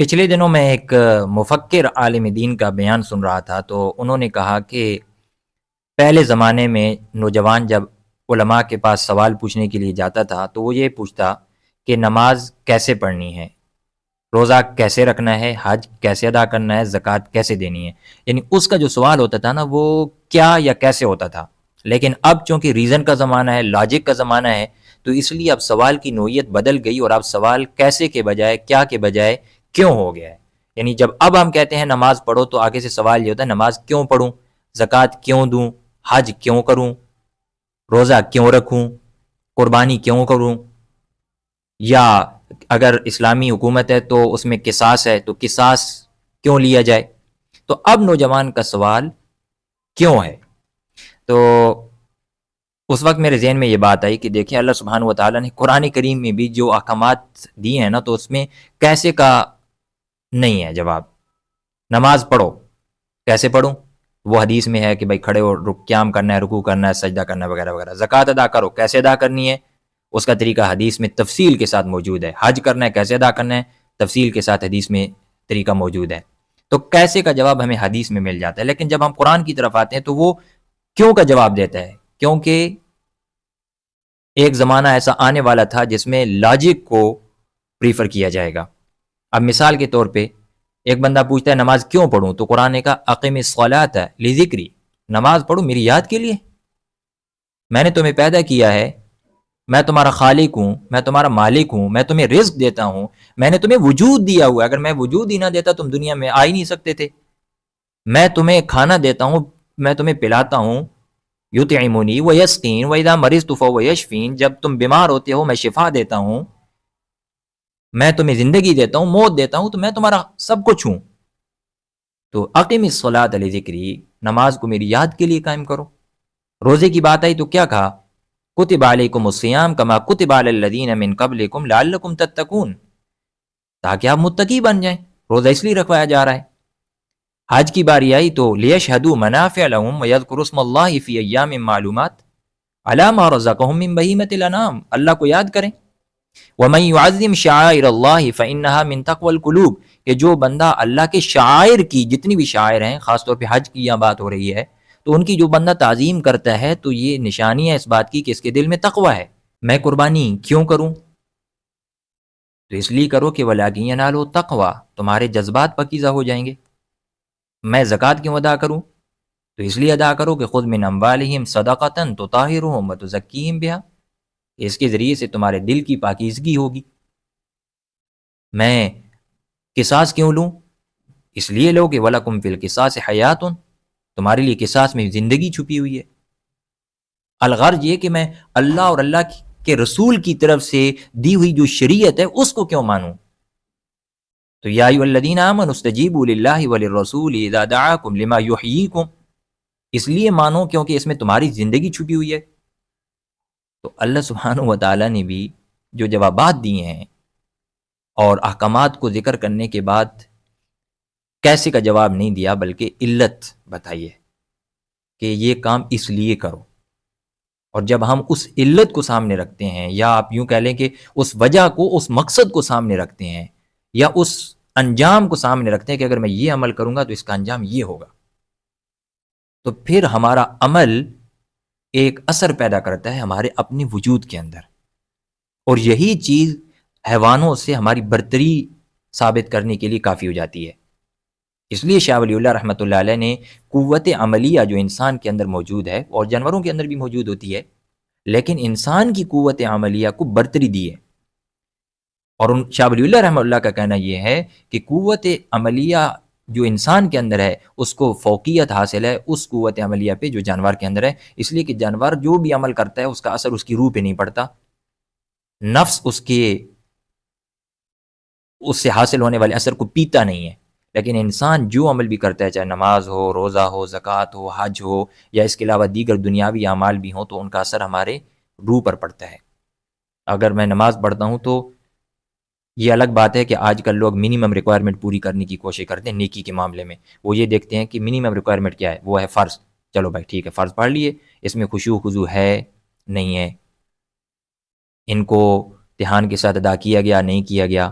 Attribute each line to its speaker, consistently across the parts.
Speaker 1: پچھلے دنوں میں ایک مفکر عالم دین کا بیان سن رہا تھا، تو انہوں نے کہا کہ پہلے زمانے میں نوجوان جب علماء کے پاس سوال پوچھنے کے لیے جاتا تھا تو وہ یہ پوچھتا کہ نماز کیسے پڑھنی ہے، روزہ کیسے رکھنا ہے، حج کیسے ادا کرنا ہے، زکوٰۃ کیسے دینی ہے۔ یعنی اس کا جو سوال ہوتا تھا نا وہ کیا یا کیسے ہوتا تھا۔ لیکن اب چونکہ ریزن کا زمانہ ہے، لاجک کا زمانہ ہے، تو اس لیے اب سوال کی نوعیت بدل گئی اور اب سوال کیسے کے بجائے کیا کے بجائے کیوں ہو گیا ہے۔ یعنی جب اب ہم کہتے ہیں نماز پڑھو تو آگے سے سوال یہ ہوتا ہے نماز کیوں پڑھوں، زکوٰۃ کیوں دوں، حج کیوں کروں، روزہ کیوں رکھوں، قربانی کیوں کروں، یا اگر اسلامی حکومت ہے تو اس میں قصاص ہے تو قصاص کیوں لیا جائے۔ تو اب نوجوان کا سوال کیوں ہے۔ تو اس وقت میرے ذہن میں یہ بات آئی کہ دیکھیں اللہ سبحانہ و تعالیٰ نے قرآن کریم میں بھی جو احکامات دیے ہیں نا تو اس میں کیسے کا نہیں ہے جواب۔ نماز پڑھو، کیسے پڑھوں، وہ حدیث میں ہے کہ بھائی کھڑے ہو، قیام کرنا ہے، رکوع کرنا ہے، سجدہ کرنا ہے، وغیرہ وغیرہ۔ زکوٰۃ ادا کرو، کیسے ادا کرنی ہے، اس کا طریقہ حدیث میں تفصیل کے ساتھ موجود ہے۔ حج کرنا ہے، کیسے ادا کرنا ہے، تفصیل کے ساتھ حدیث میں طریقہ موجود ہے۔ تو کیسے کا جواب ہمیں حدیث میں مل جاتا ہے، لیکن جب ہم قرآن کی طرف آتے ہیں تو وہ کیوں کا جواب دیتا ہے، کیونکہ ایک زمانہ ایسا آنے والا تھا جس میں لاجک کو پریفر کیا جائے گا۔ اب مثال کے طور پہ ایک بندہ پوچھتا ہے نماز کیوں پڑھوں، تو قرآن نے کہا اقم الصلاۃ لذکری، نماز پڑھو میری یاد کے لیے، میں نے تمہیں پیدا کیا ہے، میں تمہارا خالق ہوں، میں تمہارا مالک ہوں، میں تمہیں رزق دیتا ہوں، میں نے تمہیں وجود دیا ہوا ہے، اگر میں وجود ہی نہ دیتا تم دنیا میں آ ہی نہیں سکتے تھے۔ میں تمہیں کھانا دیتا ہوں، میں تمہیں پلاتا ہوں، یطعمنی ویسقین واذا مرضت فہو یشفین، جب تم بیمار ہوتے ہو میں شفا دیتا ہوں، میں تمہیں زندگی دیتا ہوں، موت دیتا ہوں، تو میں تمہارا سب کچھ ہوں۔ تو اقم الصلاۃ لذکری، نماز کو میری یاد کے لیے قائم کرو۔ روزے کی بات آئی تو کیا کہا، کتب علیکم الصیام کما کتب علی الذین من قبلکم لعلکم تتقون، تاکہ آپ متقی بن جائیں، روزہ اس لیے رکھوایا جا رہا ہے۔ حج کی باری آئی تو لیشہدوا منافع لہم ویذکروا اسم اللہ فی ایام معلومات علی ما رزقہم من بہیمۃ الانعام، اللہ کو یاد کریں۔ وَمَن يُعَظِّمْ شَعَائِرَ اللَّهِ فَإِنَّهَا مِن تَقْوَى الْقُلُوبِ، کہ جو بندہ اللہ کے شعائر کی، جتنی بھی شعائر ہیں، خاص طور پہ حج کی یہاں بات ہو رہی ہے، تو ان کی جو بندہ تعظیم کرتا ہے تو یہ نشانی ہے اس بات کی کہ اس کے دل میں تقوی ہے۔ میں قربانی کیوں کروں، تو اس لیے کرو کہ وَلَٰكِن يَنَالُ التَّقْوَىٰ، تمہارے جذبات پاکیزہ ہو جائیں گے۔ میں زکوٰۃ کیوں ادا کروں، تو اس لیے ادا کرو کہ خُذْ مِنْ أَمْوَالِهِمْ صَدَقَةً تُطَهِّرُهُمْ وَتُزَكِّيهِمْ بِهَا، اس کے ذریعے سے تمہارے دل کی پاکیزگی ہوگی۔ میں قصاص کیوں لوں، اس لیے لو کہ وَلَكُمْ فِي الْقِصَاصِ حَيَاتٌ، تمہارے لیے قصاص میں زندگی چھپی ہوئی ہے۔ الغرض یہ کہ میں اللہ اور اللہ کے رسول کی طرف سے دی ہوئی جو شریعت ہے اس کو کیوں مانوں۔ تو یا ایھا الذین آمنوا استجیبوا للہ وللرسول اذا دعاکم لما یحییکم، اس لیے مانو کیونکہ اس میں تمہاری زندگی چھپی ہوئی ہے۔ تو اللہ سبحانہ و تعالیٰ نے بھی جو جوابات دیے ہیں اور احکامات کو ذکر کرنے کے بعد کیسے کا جواب نہیں دیا، بلکہ علت بتائیے کہ یہ کام اس لیے کرو۔ اور جب ہم اس علت کو سامنے رکھتے ہیں، یا آپ یوں کہہ لیں کہ اس وجہ کو، اس مقصد کو سامنے رکھتے ہیں، یا اس انجام کو سامنے رکھتے ہیں کہ اگر میں یہ عمل کروں گا تو اس کا انجام یہ ہوگا، تو پھر ہمارا عمل ایک اثر پیدا کرتا ہے ہمارے اپنے وجود کے اندر، اور یہی چیز حیوانوں سے ہماری برتری ثابت کرنے کے لیے کافی ہو جاتی ہے۔ اس لیے شاہ ولی اللہ رحمۃ اللہ علیہ نے قوت عملیہ جو انسان کے اندر موجود ہے اور جانوروں کے اندر بھی موجود ہوتی ہے، لیکن انسان کی قوت عملیہ کو برتری دی ہے۔ اور شاہ ولی اللہ رحمۃ اللہ کا کہنا یہ ہے کہ قوت عملیہ جو انسان کے اندر ہے اس کو فوقیت حاصل ہے اس قوت عملیہ پہ جو جانور کے اندر ہے، اس لیے کہ جانور جو بھی عمل کرتا ہے اس کا اثر اس کی روح پہ نہیں پڑتا، نفس اس سے حاصل ہونے والے اثر کو پیتا نہیں ہے۔ لیکن انسان جو عمل بھی کرتا ہے، چاہے نماز ہو، روزہ ہو، زکوٰۃ ہو، حج ہو، یا اس کے علاوہ دیگر دنیاوی اعمال بھی ہوں، تو ان کا اثر ہمارے روح پر پڑتا ہے۔ اگر میں نماز پڑھتا ہوں تو یہ الگ بات ہے کہ آج کل لوگ منیمم ریکوائرمنٹ پوری کرنے کی کوشش کرتے ہیں نیکی کے معاملے میں، وہ یہ دیکھتے ہیں کہ منیمم ریکوائرمنٹ کیا ہے، وہ ہے فرض، چلو بھائی ٹھیک ہے فرض پڑھ لیے، اس میں خشوع خضوع ہے نہیں ہے، ان کو دھیان کے ساتھ ادا کیا گیا نہیں کیا گیا۔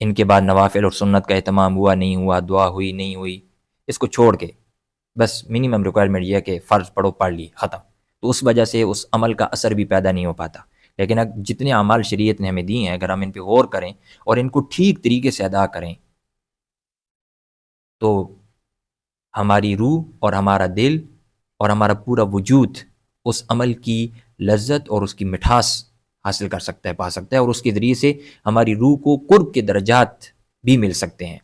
Speaker 1: ان کے بعد نوافل اور سنت کا اہتمام ہوا نہیں ہوا، دعا ہوئی نہیں ہوئی، اس کو چھوڑ کے بس منیمم ریکوائرمنٹ یہ ہے کہ فرض پڑھو، پڑھ لی، ختم، تو اس وجہ سے اس عمل کا اثر بھی پیدا نہیں ہو پاتا۔ لیکن جتنے اعمال شریعت نے ہمیں دی ہیں، اگر ہم ان پہ غور کریں اور ان کو ٹھیک طریقے سے ادا کریں تو ہماری روح اور ہمارا دل اور ہمارا پورا وجود اس عمل کی لذت اور اس کی مٹھاس حاصل کر سکتا ہے، پا سکتا ہے، اور اس کے ذریعے سے ہماری روح کو قرب کے درجات بھی مل سکتے ہیں۔